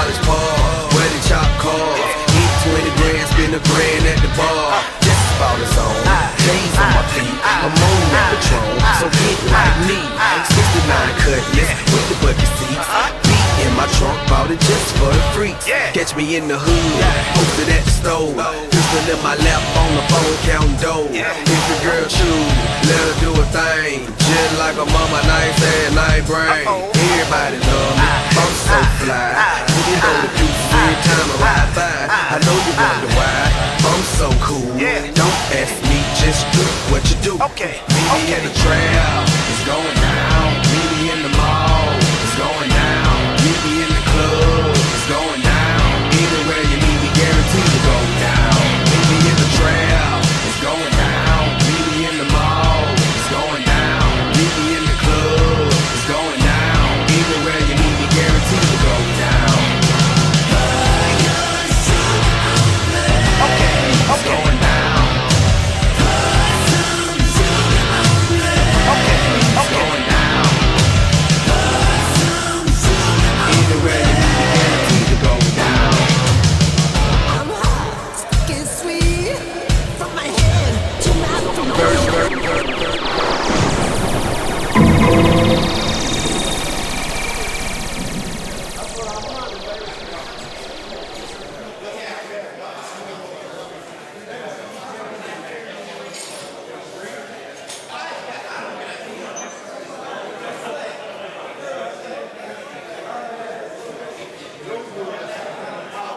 College Park, where they chop cars. Eat 20 grand, spend a grand at the bar. Just about his own, J's on my feet. I'm on that Patron, so get like me. 69 cutlass with the bucket seats. Beat in my trunk, bought it just for the freaks. Catch me in the hood, posted at the store. Pistol in my lap on the phone, counting dough. If the girl choose, let her do a thing. Just like a mama, nice ass, nice brain. Everybody love me, I'm so fly. Even though the deuces every time I ride by, I know you wonder why I'm so cool. Don't ask me, just do what you do. Meet me in the trail.